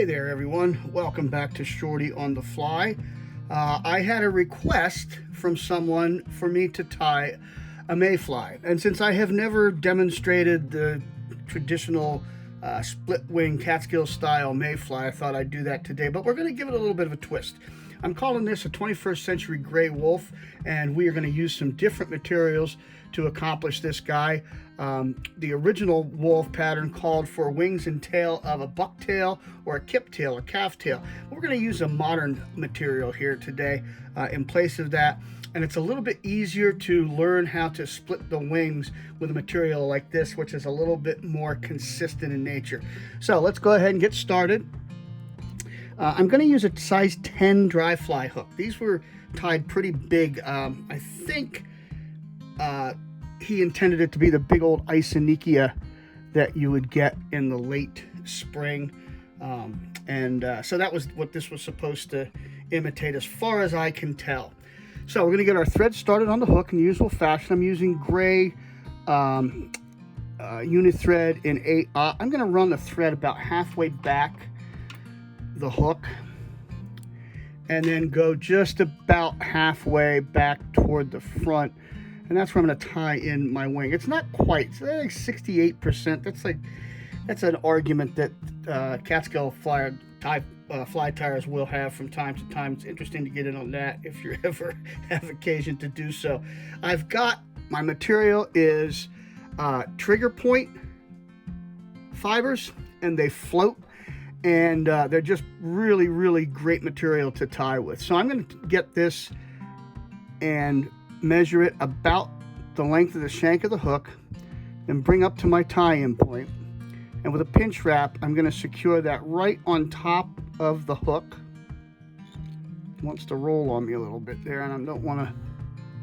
Hey there everyone, welcome back to Shorty on the Fly. I had a request from someone for me to tie a mayfly, and since I have never demonstrated the traditional split wing Catskill style mayfly, I thought I'd do that today, but we're going to give it a little bit of a twist. I'm calling this a 21st century gray wolf, and we are going to use some different materials to accomplish this guy. The original wolf pattern called for wings and tail of a bucktail or a kip tail or calf tail. We're going to use a modern material here today in place of that, and it's a little bit easier to learn how to split the wings with a material like this, which is a little bit more consistent in nature. So let's go ahead and get started. I'm going to use a size 10 dry fly hook. These were tied pretty big. I think he intended it to be the big old Isonychia that you would get in the late spring. So that was what this was supposed to imitate as far as I can tell. So we're going to get our thread started on the hook in the usual fashion. I'm using gray unit thread in 8/0. I'm going to run the thread about halfway back the hook and then go just about halfway back toward the front, and that's where I'm going to tie in my wing. It's not quite, it's like 68%. That's an argument that Catskill fly tyers will have from time to time. It's interesting to get in on that if you ever have occasion to do so. I've got my material is trigger point fibers, and they float, and they're just really, really great material to tie with. So I'm going to get this and measure it about the length of the shank of the hook and bring up to my tie-in point. And with a pinch wrap, I'm going to secure that right on top of the hook. It wants to roll on me a little bit there, and I don't want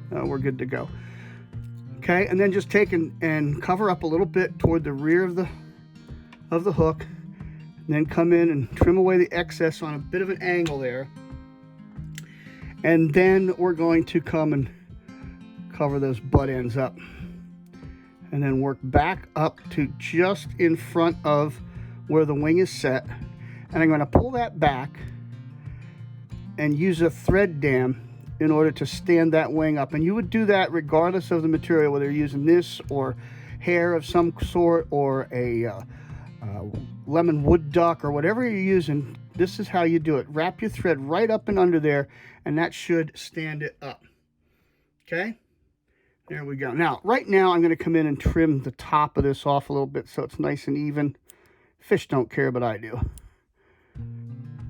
to, we're good to go. Okay, and then just take and cover up a little bit toward the rear of the hook, and then come in and trim away the excess on a bit of an angle there. And then we're going to come and cover those butt ends up, and then work back up to just in front of where the wing is set. And I'm going to pull that back and use a thread dam in order to stand that wing up. And you would do that regardless of the material, whether you're using this or hair of some sort or a lemon wood duck or whatever you're using. This is how you do it. Wrap your thread right up and under there, and that should stand it up. Okay, there we go. Now, right now, I'm going to come in and trim the top of this off a little bit so it's nice and even. Fish don't care, but I do.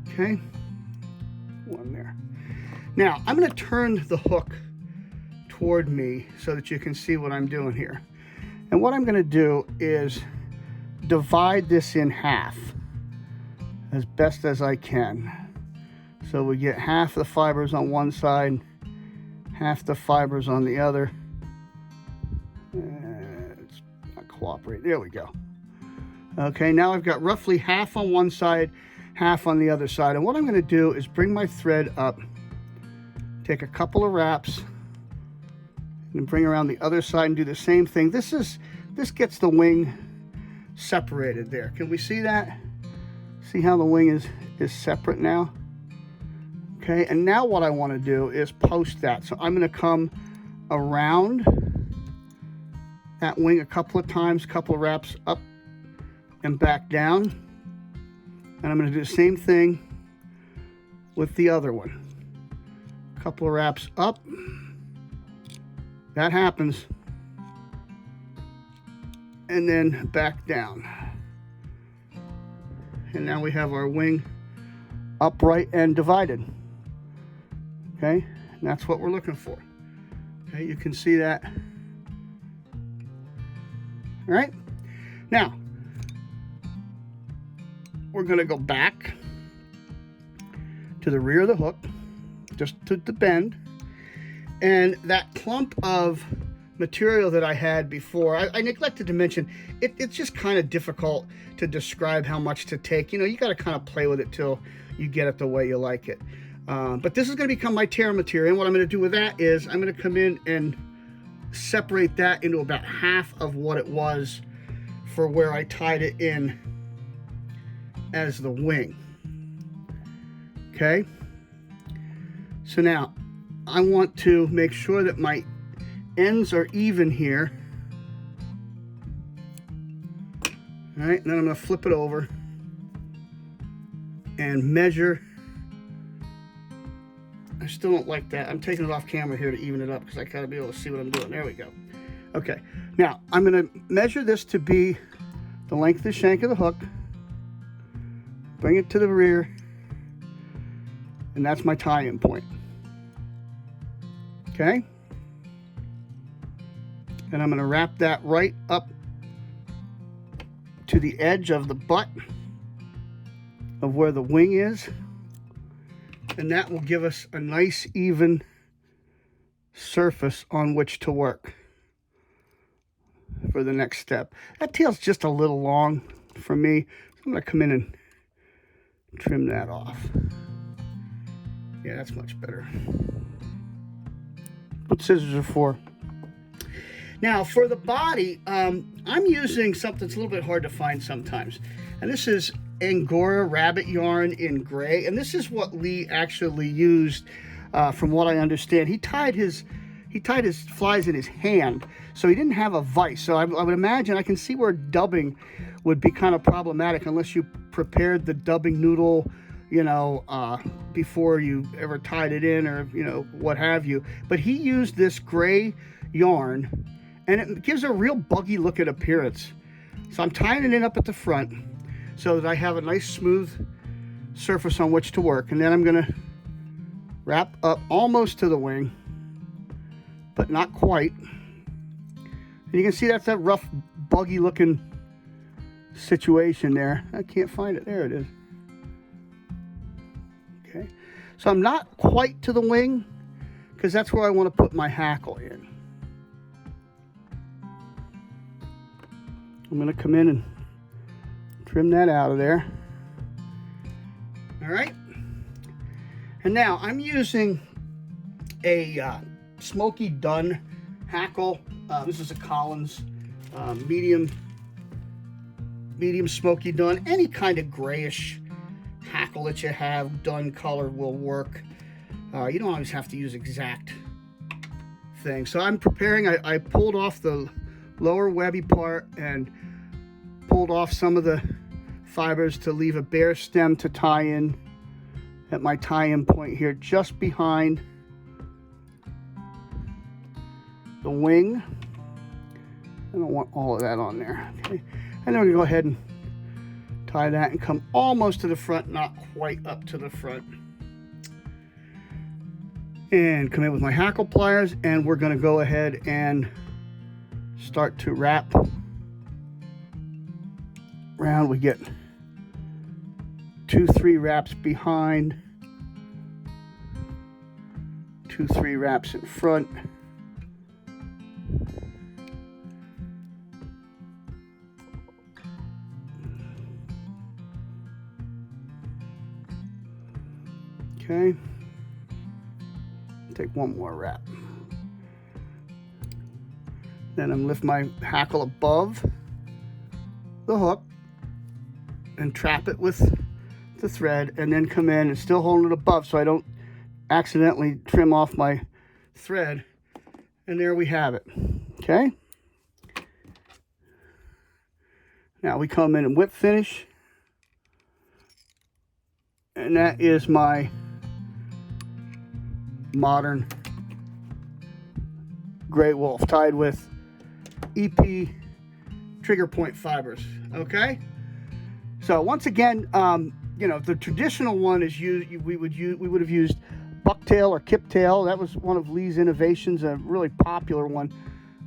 Okay, one there. Now, I'm going to turn the hook toward me so that you can see what I'm doing here. And what I'm going to do is divide this in half as best as I can. So we get half the fibers on one side, half the fibers on the other. It's not cooperating. There we go. Okay, now I've got roughly half on one side, half on the other side. And what I'm going to do is bring my thread up, take a couple of wraps, and bring around the other side and do the same thing. This gets the wing separated there. Can we see that? See how the wing is separate now? Okay, and now what I want to do is post that. So I'm going to come around that wing a couple of times, couple of wraps up and back down. And I'm going to do the same thing with the other one. A couple of wraps up. That happens. And then back down. And now we have our wing upright and divided. Okay, and that's what we're looking for. Okay, you can see that. All right, now we're going to go back to the rear of the hook, just to the bend, and that clump of material that I had before, I neglected to mention, it's just kind of difficult to describe how much to take. You know, you got to kind of play with it till you get it the way you like it. But this is going to become my tear material, and what I'm going to do with that is I'm going to come in and separate that into about half of what it was for where I tied it in as the wing. Okay, so now I want to make sure that my ends are even here. All right, and then I'm going to flip it over and measure. I still don't like that. I'm taking it off camera here to even it up because I gotta be able to see what I'm doing. There we go. Okay, now I'm going to measure this to be the length of the shank of the hook. Bring it to the rear, and that's my tie-in point. Okay, and I'm going to wrap that right up to the edge of the butt of where the wing is, and that will give us a nice even surface on which to work for the next step. That tail's just a little long for me, so I'm going to come in and trim that off. Yeah, that's much better. What scissors are for. Now for the body, I'm using something that's a little bit hard to find sometimes, and this is Angora Rabbit Yarn in gray, and this is what Lee actually used, from what I understand. He tied his flies in his hand, so he didn't have a vise. So I would imagine, I can see where dubbing would be kind of problematic unless you prepared the dubbing noodle, you know, before you ever tied it in, or, you know, what have you. But he used this gray yarn, and it gives a real buggy looking appearance. So I'm tying it in up at the front so that I have a nice smooth surface on which to work. And then I'm gonna wrap up almost to the wing, but not quite. And you can see that's that rough, buggy looking situation there. I can't find it. There it is. Okay, so I'm not quite to the wing because that's where I want to put my hackle in. I'm going to come in and trim that out of there. All right, and now I'm using a Smoky Dun hackle. This is a Collins medium Smoky Dun. Any kind of grayish hackle that you have, dun color will work. You don't always have to use exact things. So I'm preparing. I pulled off the lower webby part and pulled off some of the fibers to leave a bare stem to tie in at my tie-in point here, just behind the wing. I don't want all of that on there. Okay, and then we're gonna go ahead and tie that and come almost to the front, not quite up to the front. And come in with my hackle pliers, and we're gonna go ahead and start to wrap around. We get 2-3 wraps behind, 2-3 wraps in front. Okay, take one more wrap. Then I'm lift my hackle above the hook and trap it with the thread, and then come in and still hold it above so I don't accidentally trim off my thread. And there we have it. Okay, now we come in and whip finish, and that is my modern Lee Wulff tied with EP trigger point fibers. Okay, so once again, you know, the traditional one is we would have used bucktail or kiptail. That was one of Lee's innovations, a really popular one,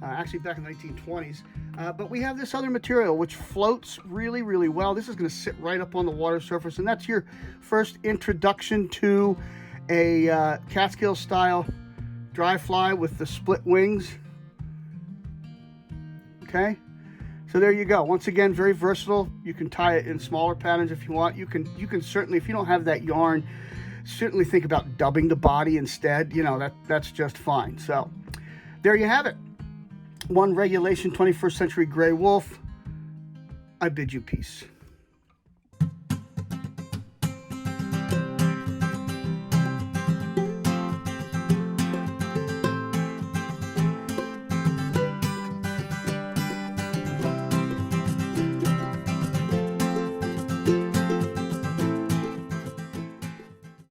actually back in the 1920s. But we have this other material which floats really, really well. This is going to sit right up on the water surface, and that's your first introduction to a Catskill style dry fly with the split wings. Okay, so there you go. Once again, very versatile. You can tie it in smaller patterns if you want. You can certainly, if you don't have that yarn, certainly think about dubbing the body instead. You know, that's just fine. So there you have it. One regulation 21st century Lee Wulff. I bid you peace.